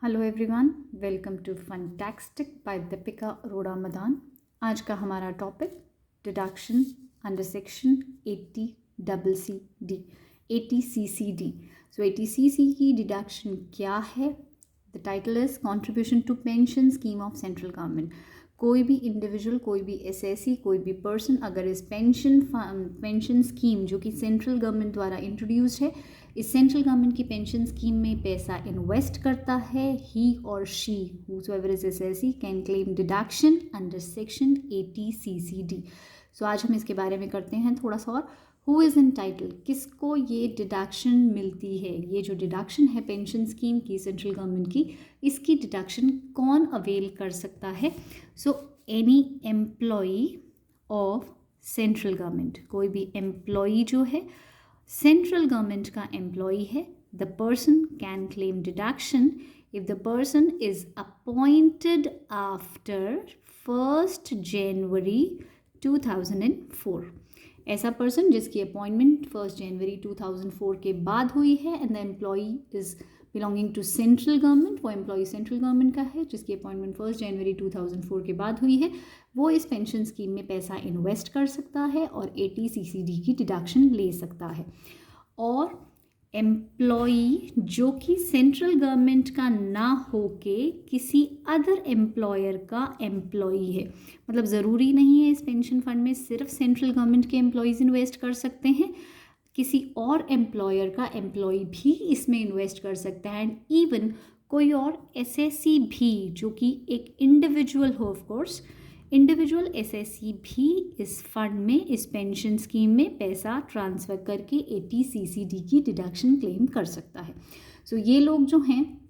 Hello everyone, welcome to fantastic by Deepika Arora Madan. आज का हमारा topic deduction under section 80CCD 80CCD। So 80CC की deduction क्या है? The title is contribution to pension scheme of central government. कोई भी individual, कोई भी एसएससी, कोई भी पर्सन अगर इस पेंशन स्कीम जो कि सेंट्रल गवर्नमेंट द्वारा इंट्रोड्यूस्ड है, इस सेंट्रल गवर्नमेंट की पेंशन स्कीम में पैसा इन्वेस्ट करता है, ही और she whosoever is SSC can claim deduction under section 80CCD। सो आज हम इसके बारे में करते हैं थोड़ा सा और हु इज़ एंटाइटल्ड, किसको ये डिडक्शन मिलती है। ये जो डिडक्शन है पेंशन स्कीम की सेंट्रल गवर्नमेंट की, इसकी डिडक्शन कौन अवेल कर सकता है? So any employee of central government, कोई भी एम्प्लॉई जो है सेंट्रल गवर्नमेंट का एम्प्लॉई है, the person can claim deduction if the person is appointed after 1 जनवरी 2004। ऐसा पर्सन जिसकी अपॉइंटमेंट 1 जनवरी 2004 के बाद हुई है and the employee is belonging to central government, वो एम्प्लॉई सेंट्रल गवर्नमेंट का है जिसकी अपॉइंटमेंट 1 जनवरी 2004 के बाद हुई है, वो इस पेंशन स्कीम में पैसा इन्वेस्ट कर सकता है और 80CCD की डिडक्शन ले सकता है। और एम्प्लॉई जो कि सेंट्रल गवर्नमेंट का ना होके किसी अदर एम्प्लॉयर का एम्प्लॉई है, मतलब ज़रूरी नहीं है इस पेंशन फंड में सिर्फ सेंट्रल गवर्नमेंट के एम्प्लॉयज़ इन्वेस्ट कर सकते हैं, किसी और एम्प्लॉयर का एम्प्लॉय भी इसमें इन्वेस्ट कर सकता है। एंड इवन कोई और एसएससी भी जो कि एक इंडिविजुअल हो, ऑफ कोर्स इंडिविजुअल एसएससी भी इस फंड में, इस पेंशन स्कीम में पैसा ट्रांसफ़र करके 80CCD की डिडक्शन क्लेम कर सकता है। सो ये लोग जो हैं,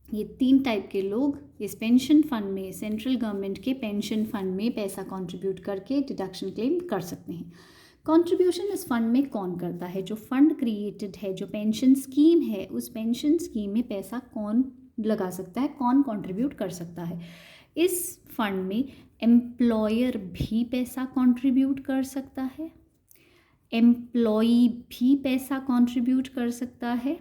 ये 3 टाइप के लोग इस पेंशन फंड में, सेंट्रल गवर्नमेंट के पेंशन फंड में पैसा कंट्रीब्यूट करके डिडक्शन क्लेम कर सकते हैं। कंट्रीब्यूशन इस फंड में कौन करता है? जो फंड क्रिएटेड है, जो पेंशन स्कीम है, उस पेंशन स्कीम में पैसा कौन लगा सकता है, कौन कंट्रीब्यूट कर सकता है? इस फंड में एम्प्लॉयर भी पैसा कंट्रीब्यूट कर सकता है, एम्प्लॉई भी पैसा कंट्रीब्यूट कर सकता है,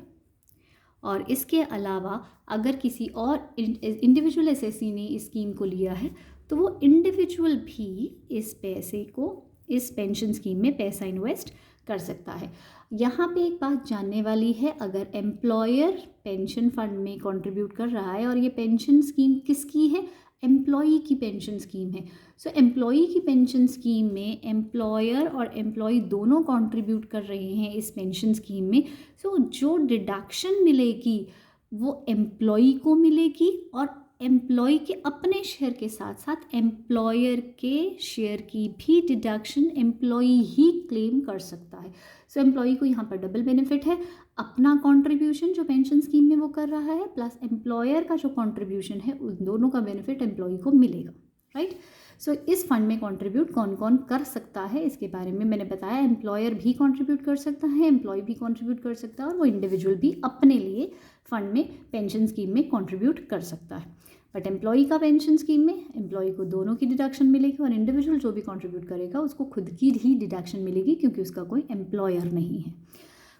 और इसके अलावा अगर किसी और इंडिविजुअल एसएससी ने इस स्कीम को लिया है तो वो इंडिविजुअल भी इस पैसे को, इस पेंशन स्कीम में पैसा इन्वेस्ट कर सकता है। यहाँ पे एक बात जानने वाली है, अगर एम्प्लॉयर पेंशन फंड में कंट्रीब्यूट कर रहा है और ये पेंशन स्कीम किसकी है? एम्प्लॉई की पेंशन स्कीम है। सो एम्प्लॉई की पेंशन स्कीम में एम्प्लॉयर और एम्प्लॉई दोनों कंट्रीब्यूट कर रहे हैं इस पेंशन स्कीम में। सो जो डिडक्शन मिलेगी वो एम्प्लॉई को मिलेगी और एम्प्लॉय के अपने शेयर के साथ साथ एम्प्लॉयर के शेयर की भी डिडक्शन एम्प्लॉय ही क्लेम कर सकता है। सो एम्प्लॉय को यहाँ पर डबल बेनिफिट है, अपना कंट्रीब्यूशन जो पेंशन स्कीम में वो कर रहा है प्लस एम्प्लॉयर का जो कंट्रीब्यूशन है, उन दोनों का बेनिफिट एम्प्लॉय को मिलेगा, राइट। सो इस फंड में कंट्रीब्यूट कौन कौन कर सकता है इसके बारे में मैंने बताया। एम्प्लॉयर भी कंट्रीब्यूट कर सकता है, एम्प्लॉय भी कंट्रीब्यूट कर सकता है और वो इंडिविजुअल भी अपने लिए फंड में, पेंशन स्कीम में कंट्रीब्यूट कर सकता है। बट एम्प्लॉई का पेंशन स्कीम में एम्प्लॉई को दोनों की डिडक्शन मिलेगी और इंडिविजुअल जो भी कंट्रीब्यूट करेगा उसको खुद की ही डिडक्शन मिलेगी क्योंकि उसका कोई एम्प्लॉयर नहीं है।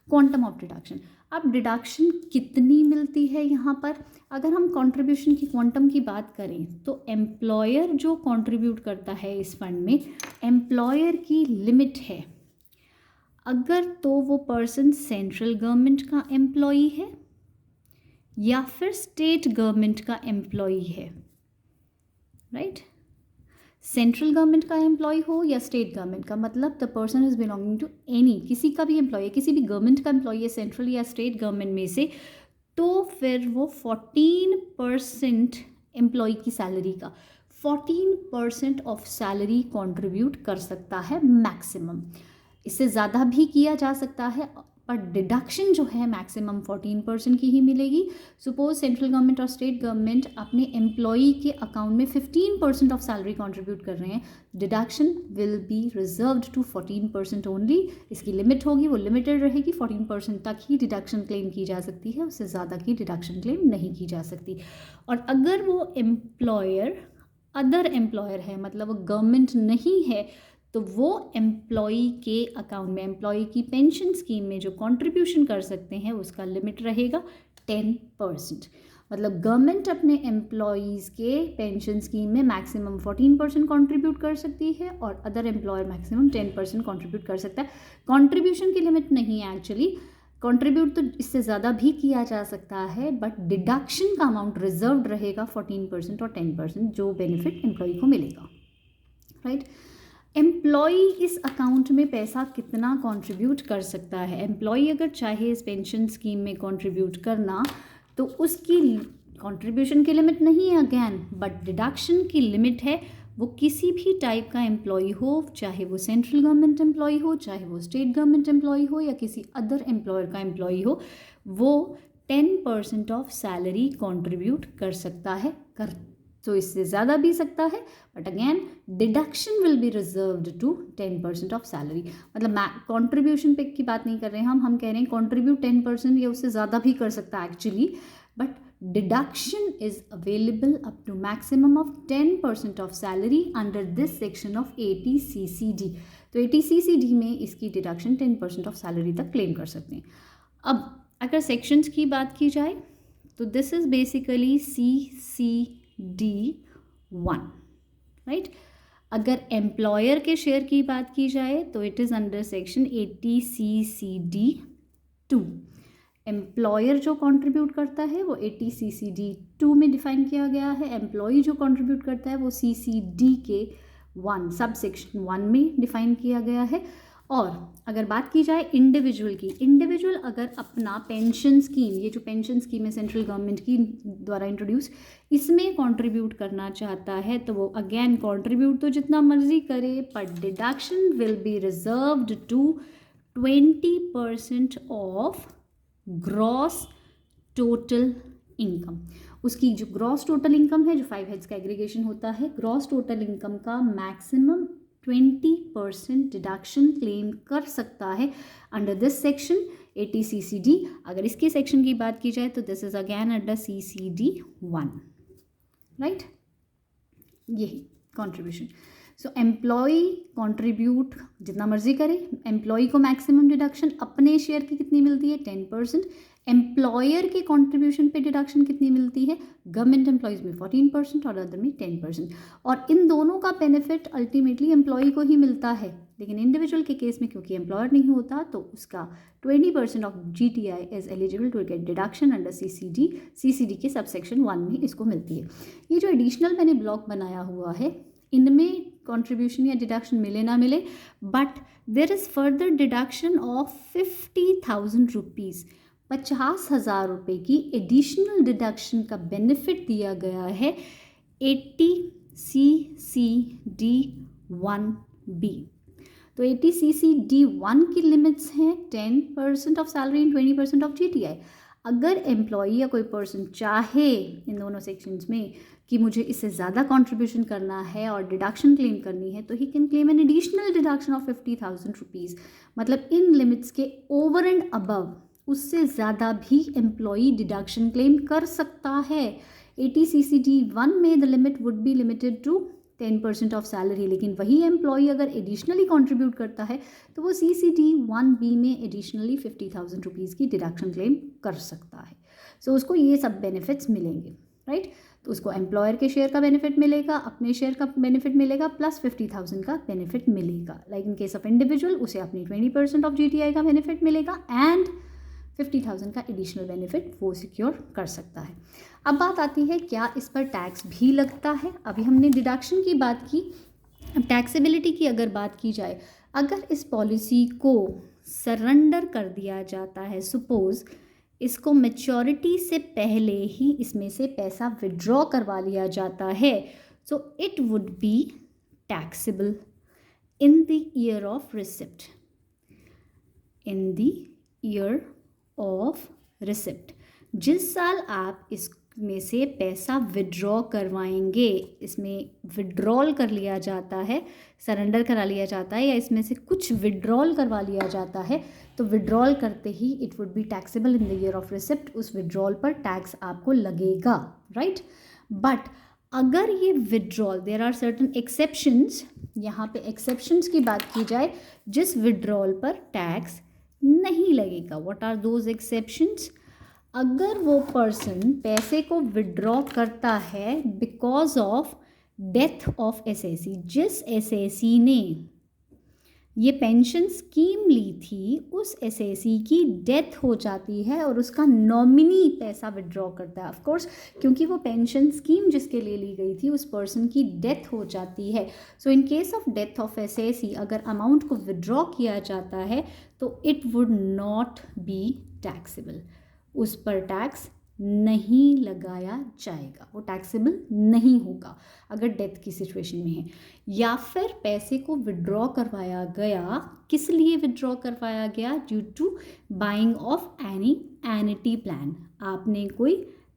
क्वांटम ऑफ डिडक्शन, अब डिडक्शन कितनी मिलती है यहाँ पर? अगर हम कंट्रीब्यूशन की क्वांटम की बात करें तो एम्प्लॉयर जो कंट्रीब्यूट करता है इस फंड में, एम्प्लॉयर की लिमिट है, अगर तो वो पर्सन सेंट्रल गवर्नमेंट का एम्प्लॉई है या फिर स्टेट गवर्नमेंट का एम्प्लॉई है, राइट। सेंट्रल गवर्नमेंट का एम्प्लॉय हो या स्टेट गवर्नमेंट का, मतलब the person is belonging to any, किसी का भी एम्प्लॉय है, किसी भी गवर्नमेंट का एम्प्लॉय है सेंट्रल या स्टेट गवर्नमेंट में से, तो फिर वो 14% एम्प्लॉय की सैलरी का 14% ऑफ सैलरी कंट्रीब्यूट कर सकता है मैक्सिमम। इससे ज़्यादा भी किया जा सकता है पर डिडक्शन जो है मैक्सिमम 14% की ही मिलेगी। सपोज सेंट्रल गवर्नमेंट और स्टेट गवर्नमेंट अपने एम्प्लॉई के अकाउंट में 15% ऑफ सैलरी कंट्रीब्यूट कर रहे हैं, deduction will be reserved to 14% only. इसकी लिमिट होगी, वो लिमिटेड रहेगी, 14% तक ही डिडक्शन क्लेम की जा सकती है, उससे ज़्यादा की डिडक्शन क्लेम नहीं की जा सकती। और अगर वो एम्प्लॉयर अदर एम्प्लॉयर है, मतलब वो गवर्नमेंट नहीं है, तो वो एम्प्लॉई के अकाउंट में, एम्प्लॉई की पेंशन स्कीम में जो कंट्रीब्यूशन कर सकते हैं उसका लिमिट रहेगा 10%। मतलब गवर्नमेंट अपने एम्प्लॉयज़ के पेंशन स्कीम में मैक्सिमम 14% कंट्रीब्यूट कर सकती है और अदर एम्प्लॉयर मैक्सिमम 10% कंट्रीब्यूट कर सकता है। कंट्रीब्यूशन की लिमिट नहीं है एक्चुअली, कंट्रीब्यूट तो इससे ज़्यादा भी किया जा सकता है, बट डिडक्शन का अमाउंट रिजर्व्ड रहेगा 14% और 10% जो बेनिफिट एम्प्लॉय को मिलेगा, राइट। एम्प्लॉय इस अकाउंट में पैसा कितना कंट्रीब्यूट कर सकता है? एम्प्लॉय अगर चाहे इस पेंशन स्कीम में कंट्रीब्यूट करना तो उसकी कंट्रीब्यूशन की लिमिट नहीं है अगेन, बट डिडक्शन की लिमिट है। वो किसी भी टाइप का एम्प्लॉय हो, चाहे वो सेंट्रल गवर्नमेंट एम्प्लॉय हो, चाहे वो स्टेट गवर्नमेंट एम्प्लॉय हो या किसी अदर एम्प्लॉयर का एम्प्लॉय हो, वो 10% ऑफ सैलरी कंट्रीब्यूट कर सकता है। तो इससे ज़्यादा भी सकता है, but again deduction will be reserved to 10% of salary. मतलब कंट्रीब्यूशन पे की बात नहीं कर रहे हैं हम कह रहे हैं कंट्रीब्यूट 10% या उससे ज़्यादा भी कर सकता है actually, but deduction is available up to maximum of 10% of salary under this section of 80CCD। तो 80CCD में इसकी डिडक्शन 10% ऑफ सैलरी तक क्लेम कर सकते हैं। अब अगर सेक्शंस की बात की जाए तो this is basically CCD1, right. अगर एम्प्लॉयर के शेयर की बात की जाए तो it is under section 80CCD2। Employer जो कंट्रीब्यूट करता है वो 80CCD2 में डिफाइन किया गया है। एम्प्लॉई जो कंट्रीब्यूट करता है वो CCD के 1 सब सेक्शन 1 में डिफाइन किया गया है। और अगर बात की जाए इंडिविजुअल की, इंडिविजुअल अगर अपना पेंशन स्कीम, ये जो पेंशन स्कीम है सेंट्रल गवर्नमेंट की द्वारा इंट्रोड्यूस, इसमें कंट्रीब्यूट करना चाहता है तो वो अगेन कंट्रीब्यूट तो जितना मर्जी करे, पर deduction will be reserved to 20% of gross total income. उसकी जो ग्रॉस टोटल इनकम है, जो 5 हेड्स का एग्रीगेशन होता है, ग्रॉस टोटल इनकम का मैक्सिमम 20% डिडक्शन क्लेम कर सकता है अंडर दिस सेक्शन 80CCD। अगर इसके सेक्शन की बात की जाए तो this is again under CCD1, right. यही कंट्रीब्यूशन। सो एम्प्लॉय कंट्रीब्यूट जितना मर्जी करे, एम्प्लॉय को मैक्सिमम डिडक्शन अपने शेयर की कितनी मिलती है 10%, एम्प्लॉयर के कंट्रीब्यूशन पे डिडक्शन कितनी मिलती है, गवर्नमेंट एम्प्लॉयज़ में 14% और अदर में 10%। और इन दोनों का बेनिफिट अल्टीमेटली एम्प्लॉय को ही मिलता है, लेकिन इंडिविजुअल के केस में क्योंकि एम्प्लॉयर नहीं होता तो उसका 20% of GTI is eligible to get deduction under CCD के सबसेक्शन 1 में इसको मिलती है। ये जो एडिशनल मैंने ब्लॉक बनाया हुआ है, इनमें कंट्रीब्यूशन या डिडक्शन मिले ना मिले, but there is further deduction of 50,000 rupees, 50,000 रुपये की एडिशनल डिडक्शन का बेनिफिट दिया गया है 80CCD1B। तो 80CCD1 की लिमिट्स हैं 10% of salary and 20% of GTI। अगर एम्प्लॉई या कोई पर्सन चाहे इन दोनों सेक्शंस में कि मुझे इससे ज़्यादा कंट्रीब्यूशन करना है और डिडक्शन क्लेम करनी है, तो he can claim an additional deduction of 50,000 rupees. मतलब इन लिमिट्स के ओवर एंड अबव उससे ज़्यादा भी एम्प्लॉई डिडक्शन क्लेम कर सकता है। 80CCD1 में the limit would be limited to 10% of salary, लेकिन वही एम्प्लॉई अगर एडिशनली कंट्रीब्यूट करता है तो वो CCD1B में एडिशनली 50,000 रुपीज़ की डिडक्शन क्लेम कर सकता है। सो उसको ये सब बेनिफिट्स मिलेंगे, राइट। तो उसको एम्प्लॉयर के शेयर का बेनिफिट मिलेगा, अपने शेयर का बेनिफिट मिलेगा, प्लस 50,000 का बेनिफिट मिलेगा। Like in case of individual उसे अपनी 20% ऑफ GTI का बेनिफिट मिलेगा एंड 50,000 का एडिशनल बेनिफिट वो सिक्योर कर सकता है। अब बात आती है क्या इस पर टैक्स भी लगता है। अभी हमने डिडक्शन की बात की, अब टैक्सेबिलिटी की अगर बात की जाए, अगर इस पॉलिसी को सरेंडर कर दिया जाता है, सपोज इसको मैच्योरिटी से पहले ही इसमें से पैसा विड्रॉ करवा लिया जाता है, so it would be taxable in the year of receipt, in the year of receipt. जिस साल आप इसमें से पैसा विड्रॉ करवाएंगे, इसमें विड्रॉल कर लिया जाता है, सरेंडर करा लिया जाता है या इसमें से कुछ विड्रॉल करवा लिया जाता है, तो विड्रॉल करते ही it would be taxable in the year of receipt. उस विड्रॉल पर टैक्स आपको लगेगा, राइट। बट अगर ये withdrawal, there are certain exceptions, यहाँ पे एक्सेप्शंस की बात की जाए जिस विड्रॉल पर टैक्स नहीं लगेगा। What are those exceptions? अगर वो पर्सन पैसे को विड्रॉ करता है because of death of assessee, जिस एसएसी ने ये पेंशन स्कीम ली थी उस एसएसी की डेथ हो जाती है और उसका नॉमिनी पैसा विड्रॉ करता है। ऑफ कोर्स क्योंकि वो पेंशन स्कीम जिसके लिए ली गई थी उस पर्सन की डेथ हो जाती है। So in case of death of assessee अगर अमाउंट को विड्रॉ किया जाता है तो it would not be taxable, उस पर टैक्स नहीं लगाया जाएगा, वो टैक्सेबल नहीं होगा अगर डेथ की सिचुएशन में है। या फिर पैसे को विड्रॉ करवाया गया, किस लिए विड्रॉ करवाया गया? Due to buying of any annuity plan. आपने कोई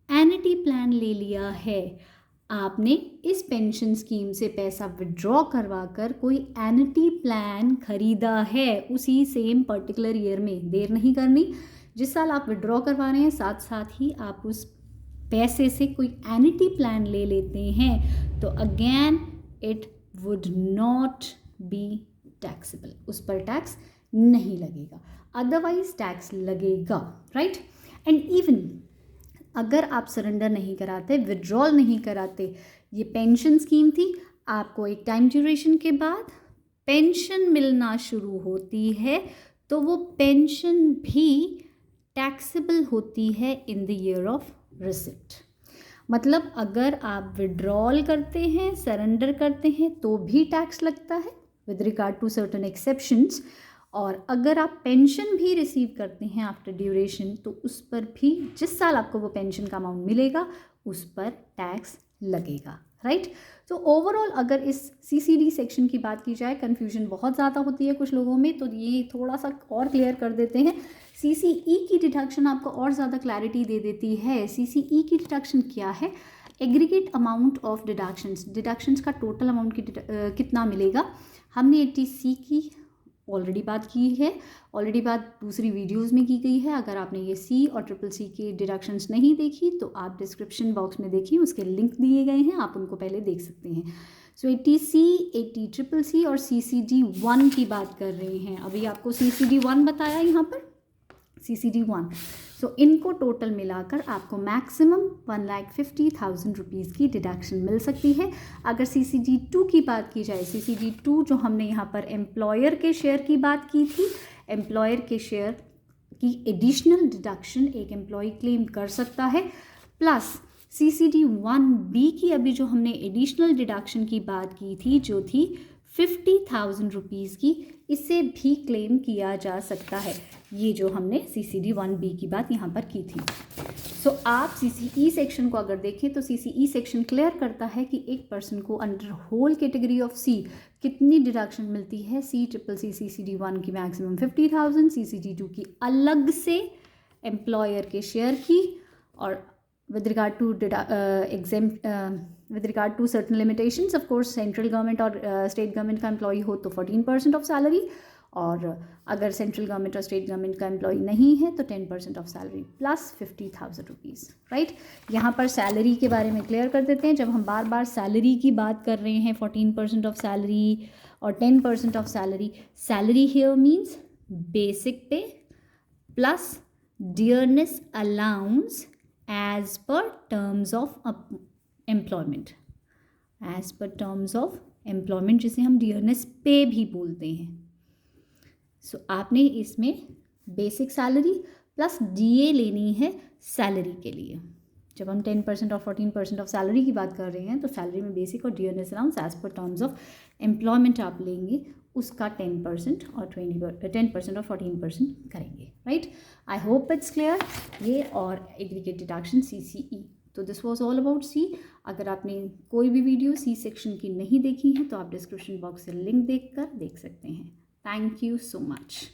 एनिटी प्लान ले लिया है, आपने इस पेंशन स्कीम से पैसा विड्रॉ करवा कर कोई एनिटी प्लान खरीदा है उसी सेम पर्टिकुलर ईयर में। देर नहीं करनी, जिस साल आप विड्रॉ करवा रहे हैं साथ साथ ही आप उस पैसे से कोई एनिटी प्लान ले लेते हैं तो again it would not be taxable, उस पर टैक्स नहीं लगेगा। अदरवाइज टैक्स लगेगा, राइट। एंड इवन अगर आप सरेंडर नहीं कराते, विड्रॉल नहीं कराते, ये पेंशन स्कीम थी, आपको एक टाइम ड्यूरेशन के बाद पेंशन मिलना शुरू होती है तो वो पेंशन भी टैक्सेबल होती है इन द ईयर ऑफ रिसिप्ट। मतलब अगर आप विड्रॉल करते हैं, सरेंडर करते हैं तो भी टैक्स लगता है with regard to certain exceptions, और अगर आप पेंशन भी रिसीव करते हैं आफ्टर ड्यूरेशन तो उस पर भी जिस साल आपको वो पेंशन का अमाउंट मिलेगा उस पर टैक्स लगेगा, राइट। तो ओवरऑल अगर इस सीसीडी सेक्शन की बात की जाए, कन्फ्यूजन बहुत ज़्यादा होती है कुछ लोगों में, तो ये थोड़ा सा और क्लियर कर देते हैं। सीसीई की डिडक्शन आपको और ज़्यादा क्लैरिटी दे देती है। सीसीई की डिडक्शन क्या है? एग्रीगेट अमाउंट ऑफ डिडक्शंस का टोटल अमाउंट कितना मिलेगा। हमने 80C की ऑलरेडी बात की है, ऑलरेडी बात दूसरी वीडियोस में की गई है। अगर आपने ये सी और CCC की डिडक्शंस नहीं देखी तो आप डिस्क्रिप्शन बॉक्स में देखिए, उसके लिंक दिए गए हैं, आप उनको पहले देख सकते हैं। सो 80C, 80CCC और CCD1 की बात कर रहे हैं। अभी आपको CCD1 बताया यहाँ पर, CCD1। सो इनको टोटल मिलाकर आपको मैक्सिमम 1,50,000 रुपीज़ की डिडक्शन मिल सकती है। अगर CCD2 की बात की जाए, CCD2 जो हमने यहाँ पर एम्प्लॉयर के शेयर की बात की थी, एम्प्लॉयर के शेयर की एडिशनल डिडक्शन एक एम्प्लॉय क्लेम कर सकता है, प्लस CCD1B की अभी जो हमने एडिशनल डिडक्शन की बात की थी जो थी 50,000 रुपीज़ की, इसे भी क्लेम किया जा सकता है। ये जो हमने CCD1B की बात यहाँ पर की थी। सो आप CCE सेक्शन को अगर देखें तो CCE सेक्शन क्लियर करता है कि एक पर्सन को under whole category of C कितनी डिडक्शन मिलती है। CCC CCD1 की मैक्सिमम 50,000, CCD2 की अलग से एम्प्लॉयर के शेयर की, और with regard to certain limitations, of course central government और स्टेट गवर्नमेंट का एम्प्लॉई हो तो 14% ऑफ सैलरी, और अगर सेंट्रल गवर्नमेंट और स्टेट गवर्नमेंट का एम्प्लॉई नहीं है तो 10% of salary plus 50,000 rupees, right. यहाँ पर सैलरी के बारे में क्लियर कर देते हैं। जब हम बार बार सैलरी की बात कर रहे हैं, 14% ऑफ सैलरी और 10% of salary, salary here means basic pay plus dearness allowance as per terms of employment, as per terms of employment जिसे हम डियरनेस पे भी बोलते हैं। सो आपने इसमें बेसिक सैलरी प्लस DA लेनी है सैलरी के लिए। जब हम 10% और 14% ऑफ सैलरी की बात कर रहे हैं तो सैलरी में बेसिक और dearness allowance as per terms of employment आप लेंगे, उसका 10% और 10% और 14% करेंगे, right. I hope it's clear. ये और एग्रीगेट डिडक्शन CCE। तो this was all about C। अगर आपने कोई भी वीडियो C सेक्शन की नहीं देखी है तो आप डिस्क्रिप्शन बॉक्स से लिंक देख सकते हैं। Thank you so much.